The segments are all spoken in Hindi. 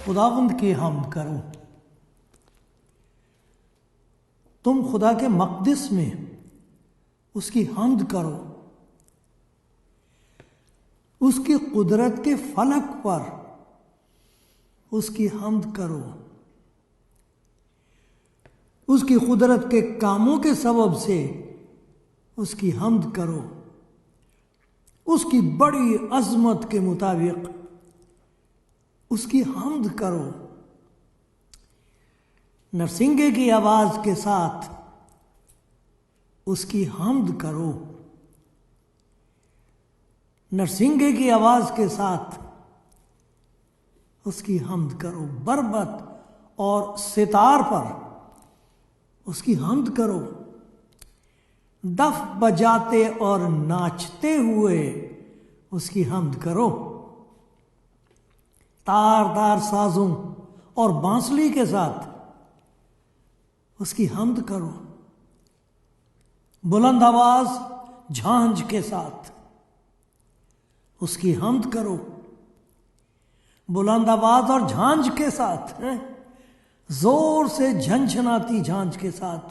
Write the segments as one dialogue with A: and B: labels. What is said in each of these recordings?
A: खुदावंद की हम्द करो। तुम खुदा के मक़दिस में उसकी हम्द करो, उसकी कुदरत के फलक पर उसकी हम्द करो, उसकी कुदरत के कामों के सबब से उसकी हम्द करो, उसकी बड़ी अज़मत के मुताबिक उसकी हम्द करो। नरसिंगे की आवाज के साथ उसकी हम्द करो, नरसिंगे की आवाज के साथ उसकी हम्द करो। बरबत और सितार पर उसकी हम्द करो। दफ बजाते और नाचते हुए उसकी हम्द करो। तारदार साजों और बांसुरी के साथ उसकी हम्द करो। बुलंद आवाज झांझ के साथ उसकी हम्द करो। बुलंद आवाज और झांझ के साथ, जोर से झंझनाती झांझ के साथ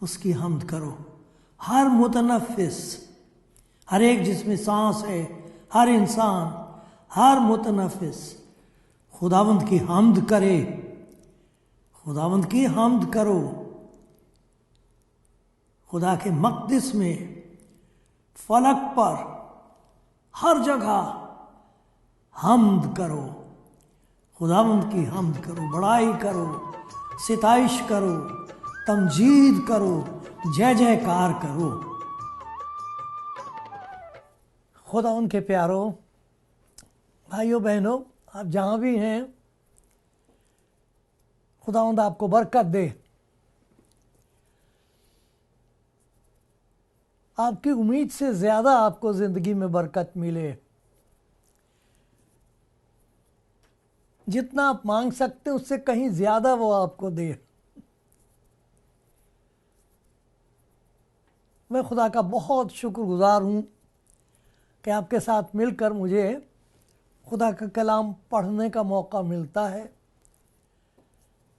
A: उसकी हम्द करो। हर मुतनफिस, हर एक जिसमें सांस है, हर इंसान, हर मुतनफिस खुदावंद की हम्द करे। खुदावंद की हम्द करो। खुदा के मक़दिस में, फलक पर, हर जगह हम्द करो। खुदावंद की हम्द करो, बड़ाई करो, सिताइश करो, तमजीद करो, जय जयकार करो। खुदावंद के प्यारो भाइयों बहनों, आप जहाँ भी हैं, खुदावंद आपको बरकत दे। आपकी उम्मीद से ज़्यादा आपको ज़िंदगी में बरकत मिले। जितना आप मांग सकते हैं उससे कहीं ज़्यादा वो आपको दे। मैं खुदा का बहुत शुक्रगुज़ार हूँ कि आपके साथ मिलकर मुझे खुदा का कलाम पढ़ने का मौका मिलता है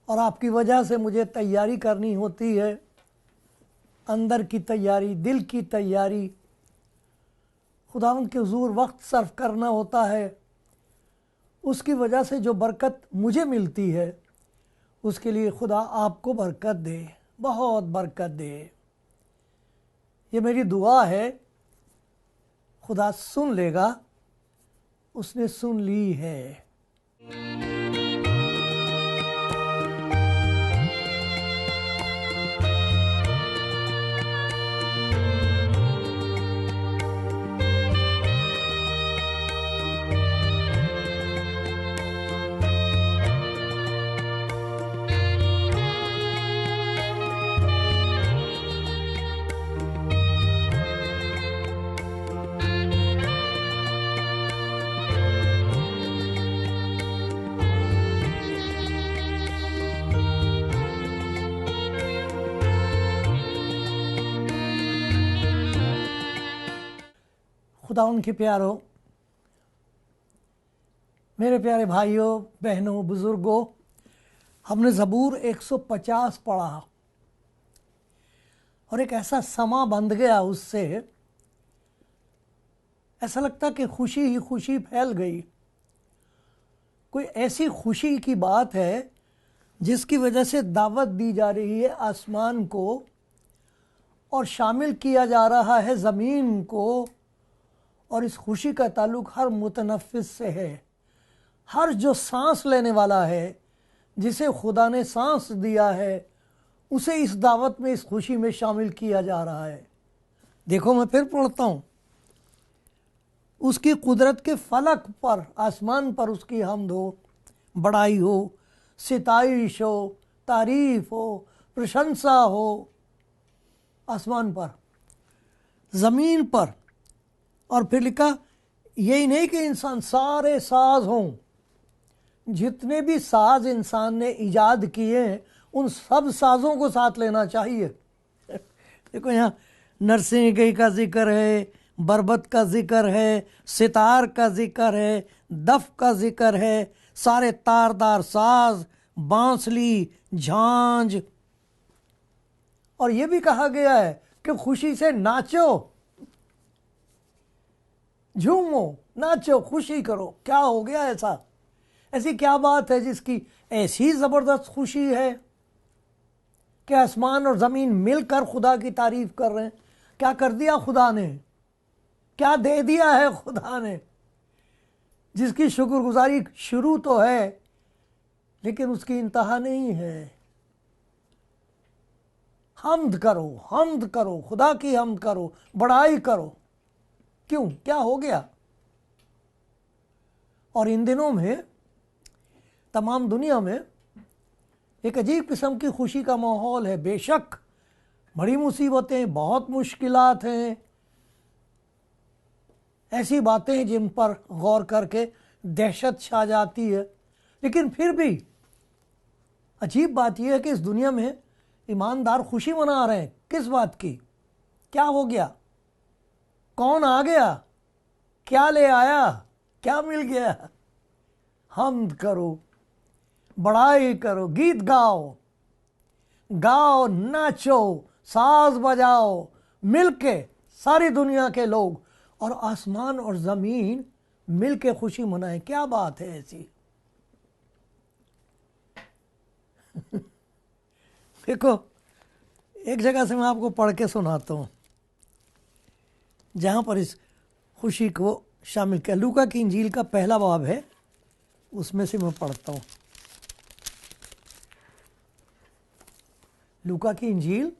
A: और आपकी वजह से मुझे तैयारी करनी होती है, अंदर की तैयारी, दिल की तैयारी, खुदावंद के हुज़ूर वक्त सर्व करना होता है। उसकी वजह से जो बरकत मुझे मिलती है उसके लिए खुदा आपको बरकत दे, बहुत बरकत दे। ये मेरी दुआ है। खुदा सुन लेगा, उसने सुन ली है। खुदा उनके प्यारों, मेरे प्यारे भाइयों बहनों बुज़ुर्गों, हमने ज़बूर 150 पढ़ा और एक ऐसा समा बंध गया उससे, ऐसा लगता कि खुशी ही खुशी फैल गई। कोई ऐसी खुशी की बात है जिसकी वजह से दावत दी जा रही है आसमान को और शामिल किया जा रहा है ज़मीन को, और इस खुशी का ताल्लुक़ हर मुतनफ़िस से है। हर जो सांस लेने वाला है, जिसे खुदा ने सांस दिया है, उसे इस दावत में, इस खुशी में शामिल किया जा रहा है। देखो मैं फिर पढ़ता हूँ, उसकी कुदरत के फलक पर, आसमान पर उसकी हम्द हो, बड़ाई हो, सिताइश हो, तारीफ हो, प्रशंसा हो आसमान पर, ज़मीन पर। और फिर लिखा यही नहीं कि इंसान, सारे साज हों, जितने भी साज इंसान ने ईजाद किए हैं उन सब साजों को साथ लेना चाहिए। देखो यहाँ नरसिंहगी का जिक्र है, बरबत का जिक्र है, सितार का जिक्र है, दफ का जिक्र है, सारे तारदार साज, बांसुरी, झांझ। और ये भी कहा गया है कि खुशी से नाचो, झूमो, नाचो, खुशी करो। क्या हो गया ऐसा? ऐसी क्या बात है जिसकी ऐसी ज़बरदस्त खुशी है कि आसमान और ज़मीन मिलकर खुदा की तारीफ कर रहे हैं? क्या कर दिया खुदा ने, क्या दे दिया है खुदा ने, जिसकी शुक्रगुजारी शुरू तो है लेकिन उसकी इंतहा नहीं है। हम्द करो, हम्द करो, खुदा की हम्द करो, बड़ाई करो। क्यों, क्या हो गया? और इन दिनों में तमाम दुनिया में एक अजीब किस्म की खुशी का माहौल है। बेशक बड़ी मुसीबतें, बहुत मुश्किलात हैं, ऐसी बातें हैं जिन पर गौर करके दहशत छा जाती है, लेकिन फिर भी अजीब बात यह है कि इस दुनिया में ईमानदार खुशी मना रहे हैं। किस बात की? क्या हो गया? कौन आ गया? क्या ले आया? क्या मिल गया? हम्द करो, बड़ाई करो, गीत गाओ, गाओ, नाचो, साज बजाओ, मिलके सारी दुनिया के लोग, और आसमान और ज़मीन मिलके खुशी मनाएं। क्या बात है ऐसी? देखो, एक जगह से मैं आपको पढ़ के सुनाता हूँ जहाँ पर इस खुशी को शामिल किया। लूका की इंजील का पहला बाब है, उसमें से मैं पढ़ता हूँ। लूका की इंजील,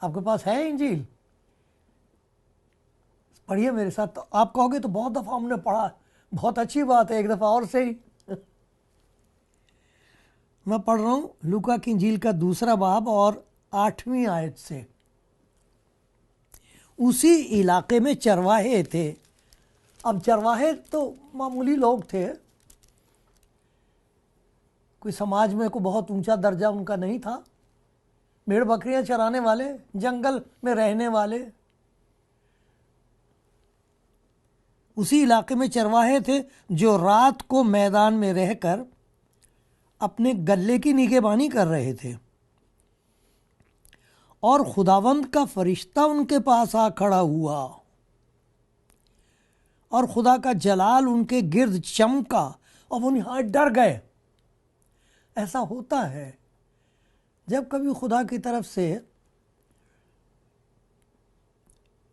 A: आपके पास है इंजील? पढ़िए मेरे साथ। तो आप कहोगे तो बहुत दफ़ा हमने पढ़ा, बहुत अच्छी बात है, एक दफ़ा और सही। मैं पढ़ रहा हूँ लूका की इंजील का दूसरा बाब और 8वीं आयत से। उसी इलाके में चरवाहे थे। अब चरवाहे तो मामूली लोग थे, कोई समाज में कोई बहुत ऊंचा दर्जा उनका नहीं था। भेड़ बकरियां चराने वाले, जंगल में रहने वाले। उसी इलाके में चरवाहे थे जो रात को मैदान में रहकर अपने गल्ले की निगहबानी कर रहे थे, और खुदावंद का फरिश्ता उनके पास आ खड़ा हुआ और खुदा का जलाल उनके गिर्द चमका और वो निहायत डर गए। ऐसा होता है जब कभी खुदा की तरफ से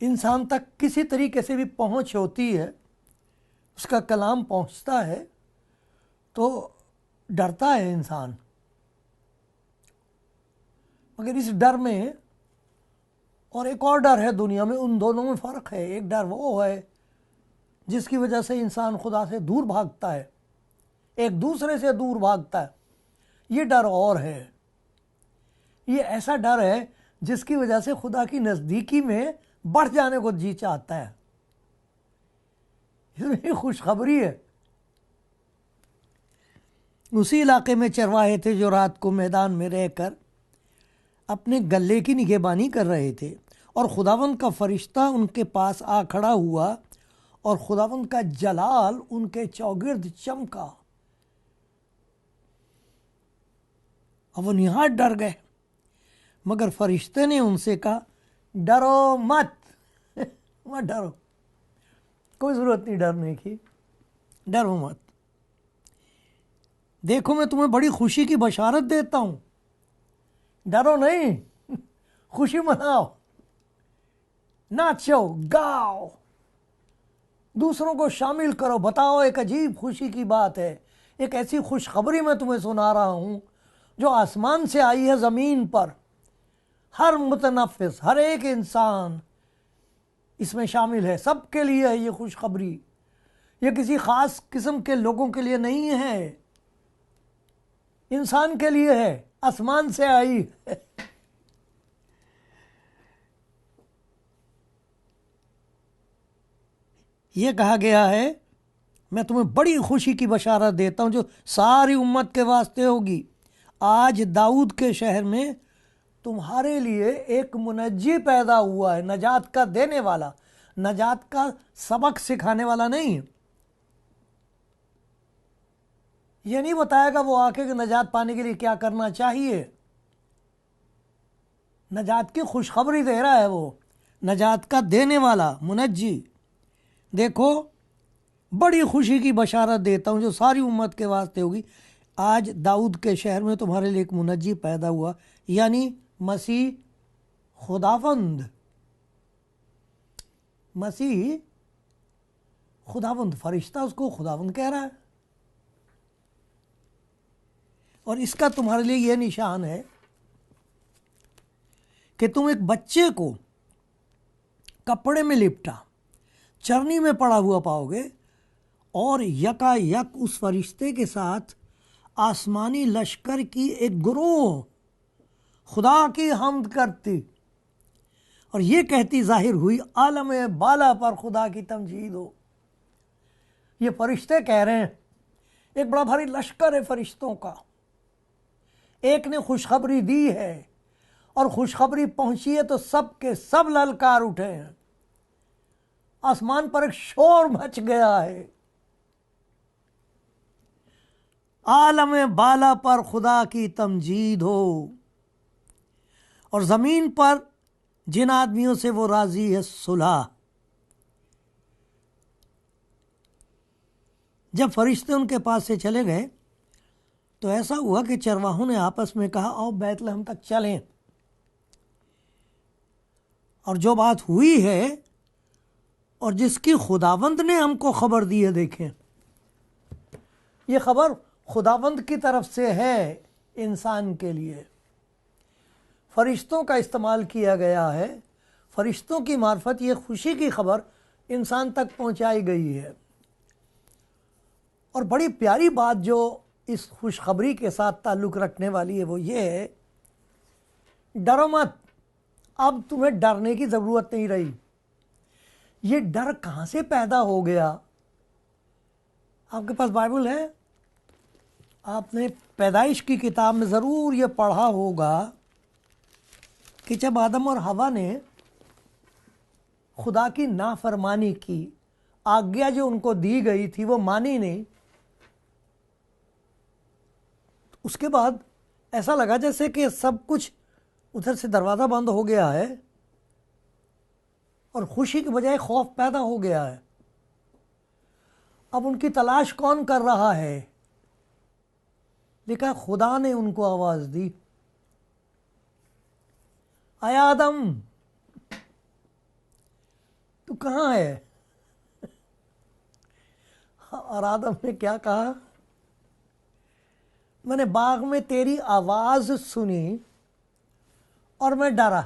A: इंसान तक किसी तरीके से भी पहुंच होती है, उसका कलाम पहुंचता है, तो डरता है इंसान। मगर इस डर में और एक और डर है दुनिया में, उन दोनों में फ़र्क है। एक डर वो है जिसकी वजह से इंसान खुदा से दूर भागता है, एक दूसरे से दूर भागता है। ये डर और है, ये ऐसा डर है जिसकी वजह से खुदा की नज़दीकी में बढ़ जाने को जी चाहता है। इसमें खुशखबरी है। उसी इलाके में चरवाहे थे जो रात को मैदान में रहकर अपने गल्ले की निगहबानी कर रहे थे, और खुदावंद का फरिश्ता उनके पास आ खड़ा हुआ और खुदावंद का जलाल उनके चौगिर्द चमका। अब वो निहायत डर गए। मगर फरिश्ते ने उनसे कहा, डरो मत, मत डरो, कोई ज़रूरत नहीं डरने की, डरो मत। देखो मैं तुम्हें बड़ी खुशी की बशारत देता हूँ। डरो नहीं, खुशी मनाओ, नाचो, गाओ, दूसरों को शामिल करो, बताओ। एक अजीब खुशी की बात है, एक ऐसी खुशखबरी मैं तुम्हें सुना रहा हूँ जो आसमान से आई है ज़मीन पर। हर मुतनफ़िस, हर एक इंसान इसमें शामिल है, सबके लिए है ये खुशखबरी। ये किसी ख़ास किस्म के लोगों के लिए नहीं है। इंसान के लिए है, आसमान से आई है। ये कहा गया है, मैं तुम्हें बड़ी खुशी की बशारत देता हूं जो सारी उम्मत के वास्ते होगी। आज दाऊद के शहर में तुम्हारे लिए एक मुनज्जी पैदा हुआ है, नजात का देने वाला, नजात का सबक सिखाने वाला नहीं। ये नहीं बताएगा वो आके कि नजात पाने के लिए क्या करना चाहिए। नजात की खुशखबरी दे रहा है वो, नजात का देने वाला मुनज्जी। देखो, बड़ी खुशी की बशारत देता हूं जो सारी उम्मत के वास्ते होगी। आज दाऊद के शहर में तुम्हारे लिए एक मुनज्जी पैदा हुआ, यानी मसीह खुदावंद। मसीह खुदावंद, फरिश्ता उसको खुदावंद कह रहा है। और इसका तुम्हारे लिए यह निशान है कि तुम एक बच्चे को कपड़े में लिपटा चरनी में पड़ा हुआ पाओगे और यकायक उस फरिश्ते के साथ आसमानी लश्कर की एक गुरूह खुदा की हम्द करती और ये कहती जाहिर हुई, आलम बाला पर खुदा की तमजीद हो। ये फरिश्ते कह रहे हैं, एक बड़ा भारी लश्कर है फरिश्तों का, एक ने खुशखबरी दी है और खुशखबरी पहुंची है तो सब के सब ललकार उठे हैं। आसमान पर एक शोर मच गया है, आलम बाला पर खुदा की तमजीद हो और ज़मीन पर जिन आदमियों से वो राज़ी है सुलह। जब फरिश्ते उनके पास से चले गए तो ऐसा हुआ कि चरवाहों ने आपस में कहा, आओ बैतलहम तक चलें। और जो बात हुई है और जिसकी खुदावंद ने हमको खबर दी है, देखें, ये खबर खुदावंद की तरफ से है इंसान के लिए। फरिश्तों का इस्तेमाल किया गया है, फरिश्तों की मार्फत ये खुशी की खबर इंसान तक पहुंचाई गई है। और बड़ी प्यारी बात जो इस खुशखबरी के साथ ताल्लुक़ रखने वाली है वो ये है, डरो मत, अब तुम्हें डरने की ज़रूरत नहीं रही। ये डर कहाँ से पैदा हो गया? आपके पास बाइबल है? आपने पैदाइश की किताब में ज़रूर ये पढ़ा होगा कि जब आदम और हवा ने खुदा की नाफरमानी की, आज्ञा जो उनको दी गई थी वो मानी नहीं, उसके बाद ऐसा लगा जैसे कि सब कुछ उधर से दरवाज़ा बंद हो गया है और खुशी के बजाय खौफ पैदा हो गया है। अब उनकी तलाश कौन कर रहा है? देखा, खुदा ने उनको आवाज़ दी, आया आदम, तू कहाँ है? और आदम ने क्या कहा? मैंने बाग में तेरी आवाज़ सुनी और मैं डरा।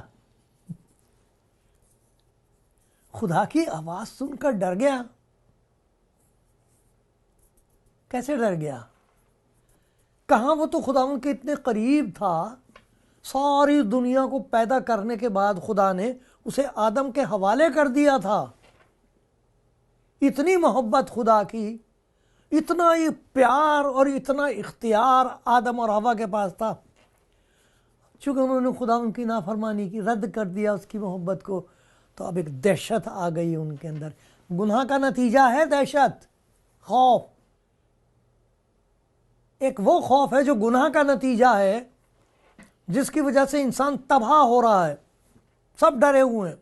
A: खुदा की आवाज़ सुनकर डर गया। कैसे डर गया? कहाँ, वो तो खुदा के इतने करीब था। सारी दुनिया को पैदा करने के बाद खुदा ने उसे आदम के हवाले कर दिया था। इतनी मोहब्बत खुदा की, इतना ही प्यार और इतना इख्तियार आदम और हवा के पास था। चूँकि उन्होंने खुदा उनकी नाफरमानी की, रद्द कर दिया उसकी मोहब्बत को, तो अब एक दहशत आ गई उनके अंदर। गुनाह का नतीजा है दहशत, खौफ। एक वो खौफ है जो गुनाह का नतीजा है, जिसकी वजह से इंसान तबाह हो रहा है। सब डरे हुए हैं,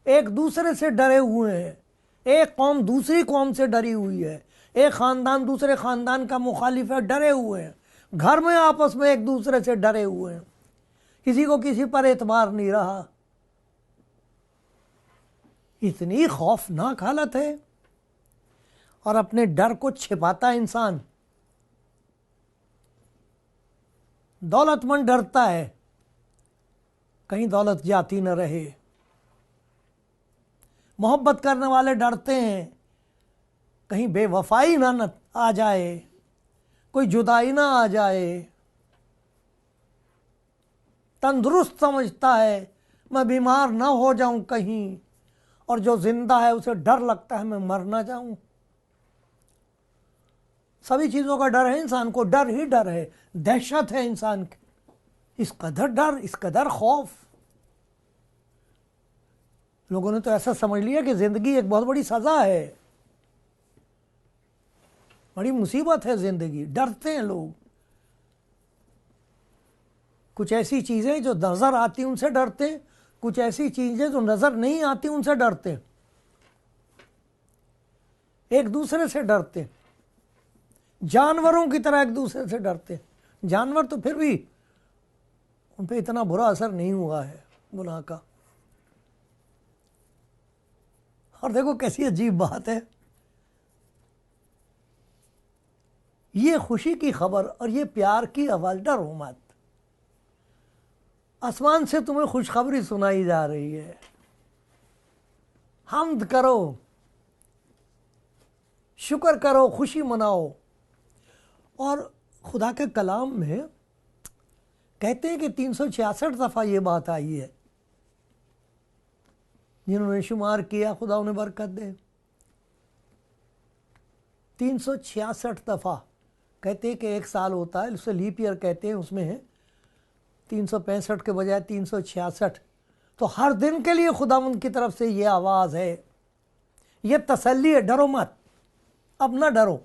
A: एक दूसरे से डरे हुए हैं, एक कौम दूसरी कौम से डरी हुई है, एक ख़ानदान दूसरे ख़ानदान का मुखालिफ है, डरे हुए हैं। घर में आपस में एक दूसरे से डरे हुए हैं, किसी को किसी पर एतबार नहीं रहा। इतनी खौफनाक हालत है। और अपने डर को छिपाता है इंसान। दौलतमंद डरता है कहीं दौलत जाती न रहे। मोहब्बत करने वाले डरते हैं कहीं बेवफाई ना आ जाए। कोई जुदाई ना आ जाए। तंदुरुस्त समझता है मैं बीमार ना हो जाऊं कहीं, और जो जिंदा है उसे डर लगता है मैं मर ना जाऊं। सभी चीज़ों का डर है इंसान को, डर ही डर है, दहशत है इंसान की। इस कदर डर, इस कदर खौफ। लोगों ने तो ऐसा समझ लिया कि ज़िंदगी एक बहुत बड़ी सज़ा है, बड़ी मुसीबत है ज़िंदगी, डरते हैं लोग। कुछ ऐसी चीज़ें जो नज़र आती उनसे डरते हैं, कुछ ऐसी चीज़ें जो नज़र नहीं आती उनसे डरते हैं, एक दूसरे से डरते हैं, जानवरों की तरह एक दूसरे से डरते हैं। जानवर तो फिर भी उन पर इतना बुरा असर नहीं हुआ है गुनाह का। और देखो कैसी अजीब बात है, ये खुशी की खबर और ये प्यार की आवाज़, डरो मत, आसमान से तुम्हें खुशखबरी सुनाई जा रही है, हम्द करो, शुक्र करो, खुशी मनाओ। और खुदा के कलाम में कहते हैं कि 366 दफ़ा ये बात आई है। जिन्होंने शुमार किया खुदा उन्हें बरकत दे। 366 दफ़ा कहते हैं कि एक साल होता है, उसे लीप ईयर कहते हैं, उसमें है 365 के बजाय 366। तो हर दिन के लिए खुदा की तरफ से ये आवाज़ है, ये तसल्ली है, डरो मत, अब ना डरो।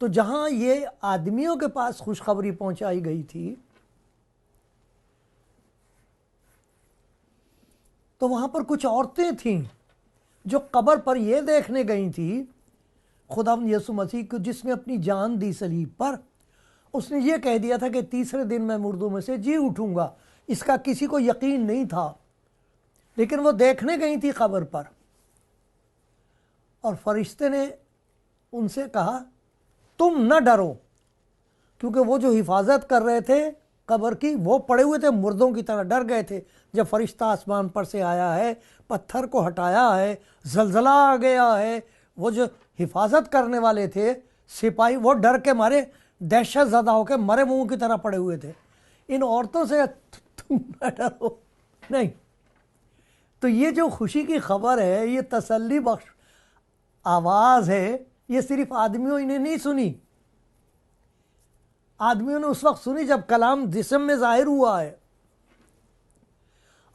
A: तो जहाँ ये आदमियों के पास खुशखबरी पहुँचाई गई थी, तो वहाँ पर कुछ औरतें थीं जो कब्र पर यह देखने गई थी खुदावंद यीशु मसीह को, जिसने अपनी जान दी सलीब पर। उसने ये कह दिया था कि तीसरे दिन मैं मुर्दों में से जी उठूंगा। इसका किसी को यकीन नहीं था, लेकिन वो देखने गई थी कब्र पर। और फरिश्ते ने उनसे कहा तुम न डरो, क्योंकि वो जो हिफाजत कर रहे थे कब्र की, वो पड़े हुए थे मुर्दों की तरह, डर गए थे। जब फरिश्ता आसमान पर से आया है, पत्थर को हटाया है, जलजला आ गया है, वो जो हिफाजत करने वाले थे सिपाही, वो डर के मारे दहशत ज़दा होकर मरे मुंह की तरह पड़े हुए थे। इन औरतों से तुम न डरो नहीं। तो ये जो खुशी की खबर है, ये तसल्ली बख्श आवाज़ है, ये सिर्फ आदमियों ने नहीं सुनी। आदमियों ने उस वक्त सुनी जब कलाम जिस्म में जाहिर हुआ है,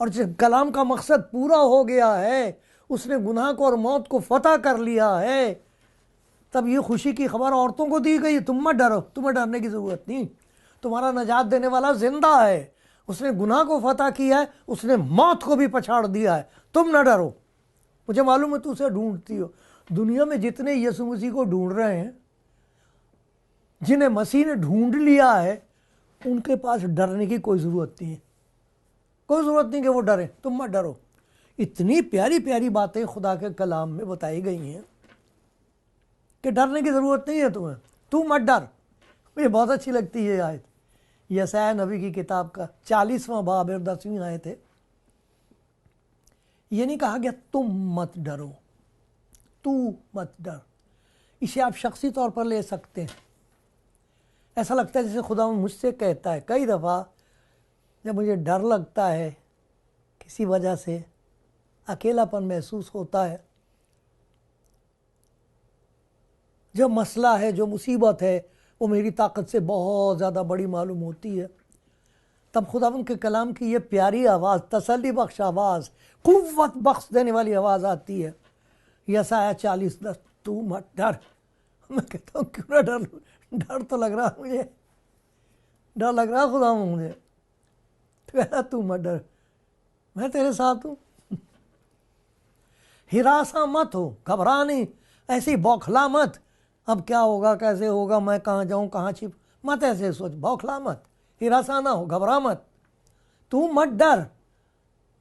A: और जब कलाम का मकसद पूरा हो गया है, उसने गुनाह को और मौत को फतह कर लिया है, तब ये खुशी की खबर औरतों को दी गई। तुम मत डरो, तुम्हें डरने की ज़रूरत नहीं, तुम्हारा नजात देने वाला जिंदा है, उसने गुनाह को फतह किया है, उसने मौत को भी पछाड़ दिया है, तुम न डरो। मुझे मालूम है तू उसे ढूंढती हो। दुनिया में जितने यीशु मसीह को ढूंढ रहे हैं, जिन्हें मसीह ने ढूंढ लिया है, उनके पास डरने की कोई ज़रूरत नहीं है, कोई ज़रूरत नहीं कि वो डरें। तुम मत डरो। इतनी प्यारी प्यारी बातें खुदा के कलाम में बताई गई हैं कि डरने की ज़रूरत नहीं है तुम्हें, तू मत डर। मुझे बहुत अच्छी लगती है आयत, यशायाह नबी की किताब का 40वां बाब और 10वीं आयत है। ये नहीं कहा गया तुम मत डरो, तू मत डर। इसे आप शख्सी तौर पर ले सकते हैं। ऐसा लगता है जैसे खुदा मुझसे कहता है। कई दफ़ा जब मुझे डर लगता है, किसी वजह से अकेलापन महसूस होता है, जो मसला है, जो मुसीबत है, वो मेरी ताकत से बहुत ज़्यादा बड़ी मालूम होती है, तब खुदावंद के कलाम की ये प्यारी आवाज़, तसल्ली बख्श आवाज़, क़ुव्वत बख्श देने वाली आवाज़ आती है। यशायाह 40:10, तू मत डर। मैं कहता हूँ क्यों ना डर, डर तो लग रहा मुझे, डर लग रहा खुदा मुझे। तो कहता तू मत डर, मैं तेरे साथ हूँ। हिरासा मत हो, घबरा नहीं, ऐसी बौखला मत, अब क्या होगा, कैसे होगा, मैं कहाँ जाऊँ, कहाँ छिप, मत ऐसे सोच, बौखला मत, हिरासा ना हो, घबरा मत, तू मत डर,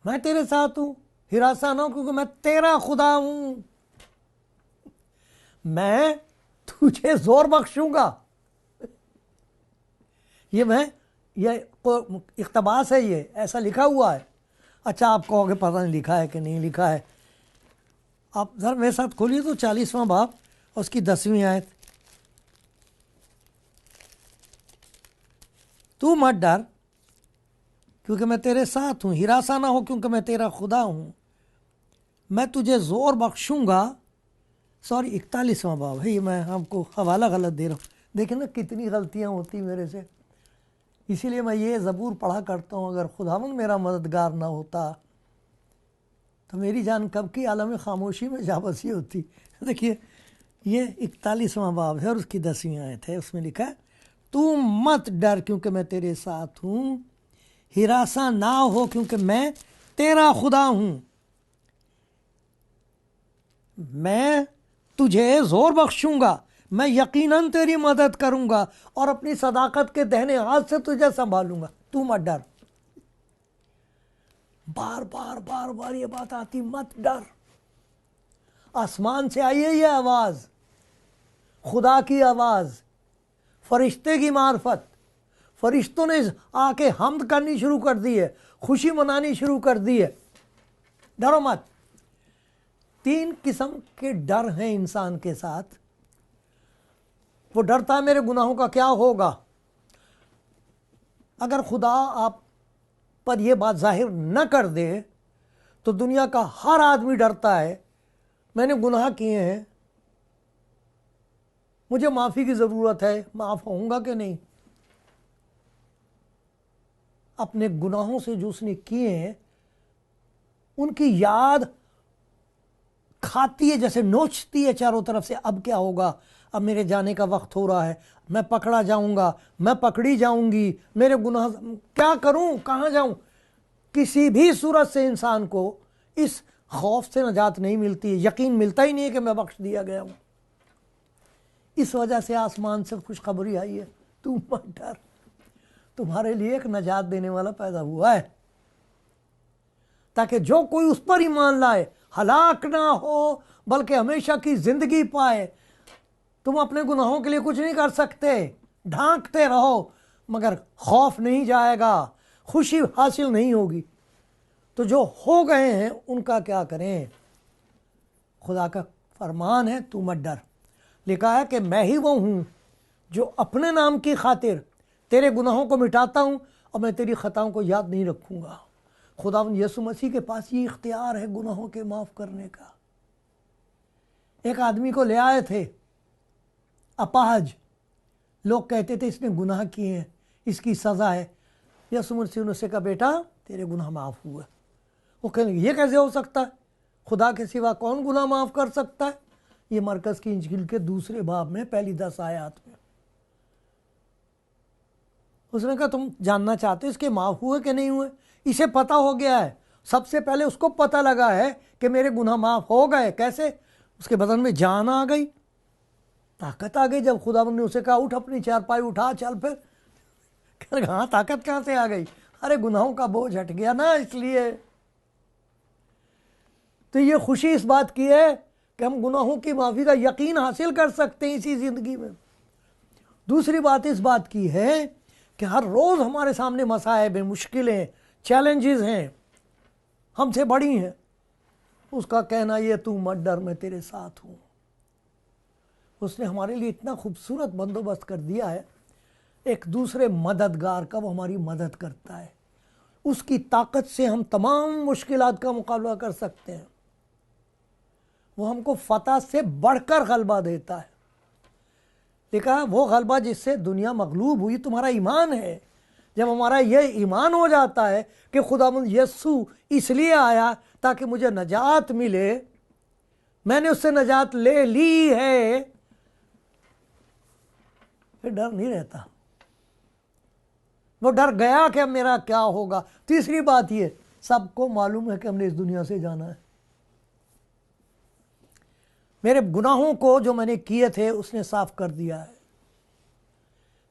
A: मैं तेरे साथ हूँ। हिरासा ना हो, क्योंकि मैं तेरा खुदा हूँ, मैं तुझे जोर बख्शूंगा। ये इक़्तिबास है, ये ऐसा लिखा हुआ है। अच्छा, आप कहोगे पता नहीं लिखा है कि नहीं लिखा है। आप ज़रा मेरे साथ खोलिए तो 40वां बाब, उसकी 10वीं आयत। तू मत डर क्योंकि मैं तेरे साथ हूँ, हिरासा ना हो क्योंकि मैं तेरा खुदा हूँ, मैं तुझे ज़ोर बख्शूँगा। सॉरी 41वां बाब है ये, मैं आपको हवाला गलत दे रहा हूँ। देखिए ना कितनी गलतियाँ होती मेरे से, इसीलिए मैं ये ज़बूर पढ़ा करता हूँ। अगर खुदावंद मेरा मददगार ना होता तो मेरी जान कब की आलम खामोशी में जा बसी होती। देखिए ये 41वां बाब है और उसकी 10वीं आयत है। उसमें लिखा है तू मत डर क्योंकि मैं तेरे साथ हूँ, हिरासा ना हो क्योंकि मैं तेरा खुदा हूँ, मैं तुझे जोर बख्शूंगा, मैं यकीनन तेरी मदद करूंगा और अपनी सदाकत के दाहिने हाथ से तुझे संभालूंगा। तू मत डर। बार बार बार बार ये बात आती, मत डर। आसमान से आई है ये आवाज, खुदा की आवाज, फरिश्ते की मार्फत। फरिश्तों ने आके हमद करनी शुरू कर दी है, खुशी मनानी शुरू कर दी है। डरो मत। 3 किस्म के डर हैं इंसान के साथ। वो डरता है मेरे गुनाहों का क्या होगा। अगर खुदा आप पर यह बात जाहिर न कर दे तो दुनिया का हर आदमी डरता है, मैंने गुनाह किए हैं, मुझे माफ़ी की ज़रूरत है, माफ़ होऊंगा कि नहीं। अपने गुनाहों से जो उसने किए हैं उनकी याद खाती है, जैसे नोचती है चारों तरफ से। अब क्या होगा, अब मेरे जाने का वक्त हो रहा है, मैं पकड़ा जाऊंगा, मैं पकड़ी जाऊंगी, मेरे गुनाह क्या करूं, कहां जाऊं। किसी भी सूरत से इंसान को इस खौफ से नजात नहीं मिलती है, यकीन मिलता ही नहीं है कि मैं बख्श दिया गया हूं। इस वजह से आसमान से खुशखबरी आई है, तू मत डर, तुम्हारे लिए एक नजात देने वाला पैदा हुआ है, ताकि जो कोई उस पर ईमान लाए हलाक ना हो बल्कि हमेशा की जिंदगी पाए। तुम अपने गुनाहों के लिए कुछ नहीं कर सकते, ढांकते रहो मगर खौफ नहीं जाएगा, खुशी हासिल नहीं होगी। तो जो हो गए हैं उनका क्या करें। खुदा का फरमान है तू मत डर। लिखा है कि मैं ही वो हूं जो अपने नाम की खातिर तेरे गुनाहों को मिटाता हूं और मैं तेरी खताओं को याद नहीं रखूंगा। खुदावंद यीशु मसीह के पास ये इख्तियार है गुनाहों के माफ़ करने का। एक आदमी को ले आए थे अपाहज, लोग कहते थे इसने गुनाह किए हैं, इसकी सज़ा है। यीशु मसीह ने उससे कहा बेटा तेरे गुनाह माफ़ हुए। वो कहने ये कैसे हो सकता है, खुदा के सिवा कौन गुनाह माफ़ कर सकता है। ये मरकज़ की इंजील के 2 बाब में पहली 10 आयत में। उसने कहा तुम जानना चाहते हो इसके माफ़ हुए कि नहीं हुए। इसे पता हो गया है, सबसे पहले उसको पता लगा है कि मेरे गुनाह माफ़ हो गए। कैसे, उसके बदन में जान आ गई, ताकत आ गई। जब खुदावंद ने उसे कहा उठ अपनी चारपाई उठा चल, फिर हाँ ताकत कहाँ से आ गई, अरे गुनाहों का बोझ हट गया ना। इसलिए तो ये खुशी इस बात की है कि हम गुनाहों की माफ़ी का यकीन हासिल कर सकते हैं इसी ज़िंदगी में। दूसरी बात इस बात की है कि हर रोज़ हमारे सामने मसाइब हैं, मुश्किलें, चैलेंजेस हैं, हमसे बड़ी हैं। उसका कहना ये तू मत डर मैं तेरे साथ हूँ। उसने हमारे लिए इतना खूबसूरत बंदोबस्त कर दिया है एक दूसरे मददगार का, वो हमारी मदद करता है। उसकी ताकत से हम तमाम मुश्किलात का मुकाबला कर सकते हैं। वो हमको फतह से बढ़कर गलबा देता है। देखा वो गलबा जिससे दुनिया मगलूब हुई तुम्हारा ईमान है। जब हमारा ये ईमान हो जाता है कि खुदावंद यीशु इसलिए आया ताकि मुझे नजात मिले, मैंने उससे नजात ले ली है, फिर डर नहीं रहता। वो डर गया कि अब मेरा क्या होगा। तीसरी बात ये, सबको मालूम है कि हमने इस दुनिया से जाना है। मेरे गुनाहों को जो मैंने किए थे उसने साफ कर दिया है।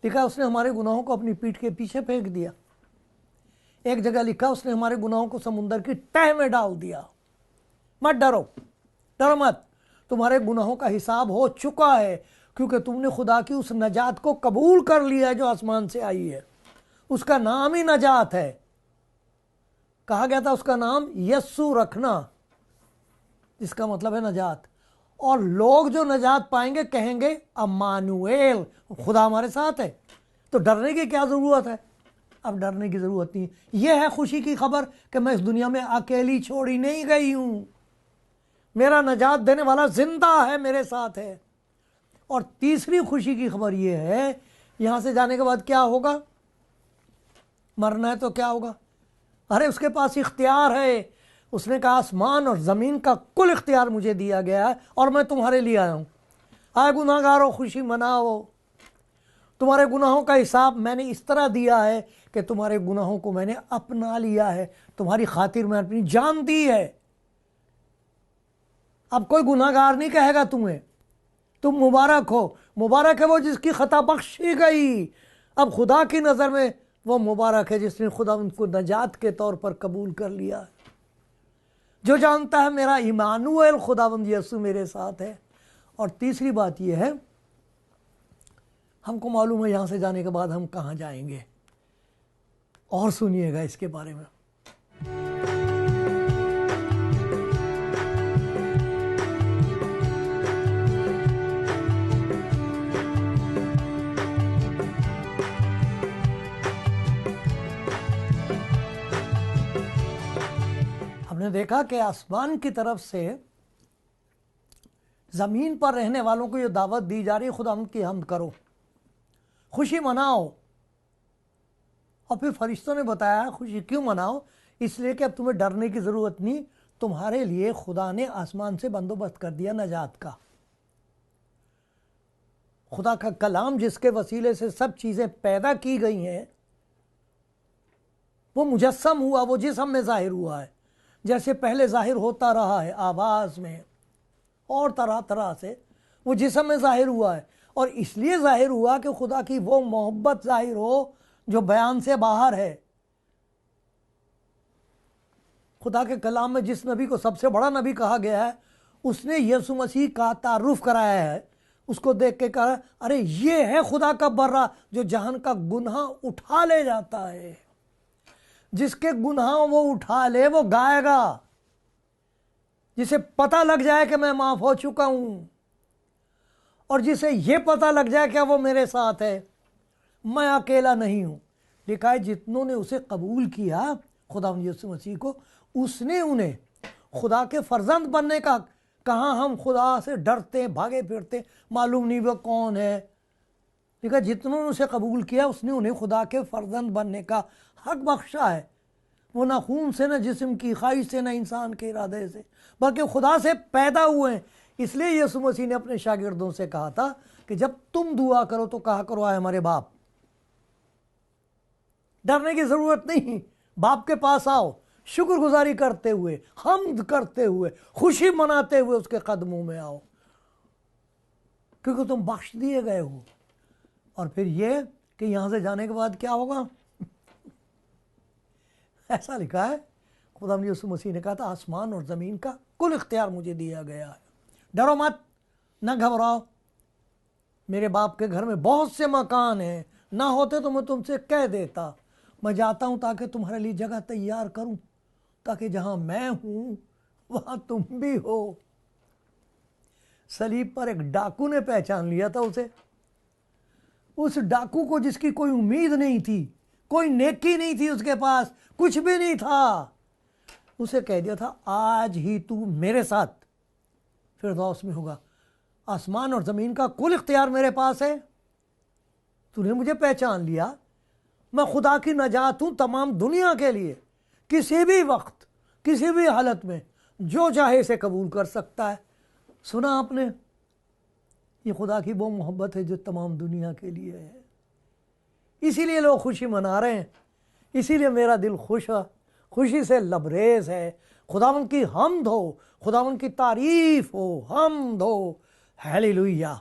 A: लिखा उसने हमारे गुनाहों को अपनी पीठ के पीछे फेंक दिया। एक जगह लिखा उसने हमारे गुनाहों को समुंदर की तह में डाल दिया। मत डरो, डरो मत, तुम्हारे गुनाहों का हिसाब हो चुका है क्योंकि तुमने खुदा की उस नजात को कबूल कर लिया है जो आसमान से आई है। उसका नाम ही नजात है। कहा गया था उसका नाम यस्सु रखना, जिसका मतलब है नजात। और लोग जो नजात पाएंगे कहेंगे अम्मानुएल, खुदा हमारे साथ है। तो डरने की क्या ज़रूरत है। अब डरने की ज़रूरत नहीं। यह है खुशी की खबर कि मैं इस दुनिया में अकेली छोड़ी नहीं गई हूँ, मेरा नजात देने वाला जिंदा है, मेरे साथ है। और तीसरी खुशी की खबर यह है, यहाँ से जाने के बाद क्या होगा? मरना है तो क्या होगा? अरे उसके पास इख्तियार है। उसने कहा आसमान और ज़मीन का कुल इख्तियार मुझे दिया गया है और मैं तुम्हारे लिए आया हूँ। आए गुनाहगारों, खुशी मनाओ, तुम्हारे गुनाहों का हिसाब मैंने इस तरह दिया है कि तुम्हारे गुनाहों को मैंने अपना लिया है, तुम्हारी खातिर मैं अपनी जान दी है। अब कोई गुनाहगार नहीं कहेगा तुम्हें, तुम मुबारक हो। मुबारक है वो जिसकी खता बख्शी गई। अब खुदा की नज़र में वो मुबारक है जिसने खुदा उनको नजात के तौर पर कबूल कर लिया। जो जानता है मेरा इमानुएल खुदावंद यीशु मेरे साथ है। और तीसरी बात यह है, हमको मालूम है यहाँ से जाने के बाद हम कहाँ जाएंगे। और सुनिएगा इसके बारे में। हमने देखा कि आसमान की तरफ से ज़मीन पर रहने वालों को ये दावत दी जा रही है, खुदावंद की हम्द करो, खुशी मनाओ। और फिर फरिश्तों ने बताया खुशी क्यों मनाओ? इसलिए कि अब तुम्हें डरने की ज़रूरत नहीं, तुम्हारे लिए खुदा ने आसमान से बंदोबस्त कर दिया नजात का। खुदा का कलाम जिसके वसीले से सब चीज़ें पैदा की गई हैं, वो मुजस्सम हुआ, वो जिस्म में ज़ाहिर हुआ है। जैसे पहले ज़ाहिर होता रहा है आवाज़ में और तरह तरह से, वो जिस्म में ज़ाहिर हुआ है। और इसलिए ज़ाहिर हुआ कि खुदा की वो मोहब्बत ज़ाहिर हो जो बयान से बाहर है। खुदा के कलाम में जिस नबी को सबसे बड़ा नबी कहा गया है, उसने यीशु मसीह का तारुफ कराया है। उसको देख के कहा, अरे ये है खुदा का बर्रा जो जहान का गुनाह उठा ले जाता है। जिसके गुनाह वो उठा ले वो गाएगा। जिसे पता लग जाए कि मैं माफ हो चुका हूं, और जिसे ये पता लग जाए कि वो मेरे साथ है, मैं अकेला नहीं हूं। लिखा है जितनों ने उसे कबूल किया, खुदा यीशु मसीह को, उसने उन्हें खुदा के फर्जंद बनने का कहा। हम खुदा से डरते भागे फिरते, मालूम नहीं वो कौन है। लिखा जितनों ने उसे कबूल किया, उसने उन्हें खुदा के फर्जंद बनने का हक बख्शा है। वो ना खून से, ना जिस्म की ख्वाहिश से, ना इंसान के इरादे से, बल्कि खुदा से पैदा हुए हैं। इसलिए यीशु मसीह ने अपने शागिर्दों से कहा था कि जब तुम दुआ करो तो कहा करो, आए हमारे बाप। डरने की ज़रूरत नहीं, बाप के पास आओ, शुक्रगुजारी करते हुए, हम्द करते हुए, खुशी मनाते हुए उसके कदमों में आओ, क्योंकि तुम बख्श दिए गए हो। और फिर ये कि यहाँ से जाने के बाद क्या होगा? ऐसा लिखा है, खुदा यीशु मसीह ने कहा था आसमान और ज़मीन का कुल इख्तियार मुझे दिया गया है। डरो मत, न घबराओ, मेरे बाप के घर में बहुत से मकान हैं, ना होते तो मैं तुमसे कह देता। मैं जाता हूँ ताकि तुम्हारे लिए जगह तैयार करूँ, ताकि जहाँ मैं हूँ वहाँ तुम भी हो। सलीब पर एक डाकू ने पहचान लिया था उसे। उस डाकू को जिसकी कोई उम्मीद नहीं थी, कोई नेकी नहीं थी उसके पास, कुछ भी नहीं था, उसे कह दिया था आज ही तू मेरे साथ फिरदौस में होगा। आसमान और ज़मीन का कुल इख्तियार मेरे पास है, तूने मुझे पहचान लिया। मैं खुदा की नजात हूँ तमाम दुनिया के लिए। किसी भी वक्त, किसी भी हालत में जो चाहे इसे कबूल कर सकता है। सुना आपने? ये खुदा की वो मोहब्बत है जो तमाम दुनिया के लिए है। इसीलिए लोग खुशी मना रहे हैं, इसीलिए मेरा दिल खुश है, खुशी से लबरेज है। खुदावंद की हम्द हो, खुदावंद की तारीफ हो, हम्द हो। हालेलुया।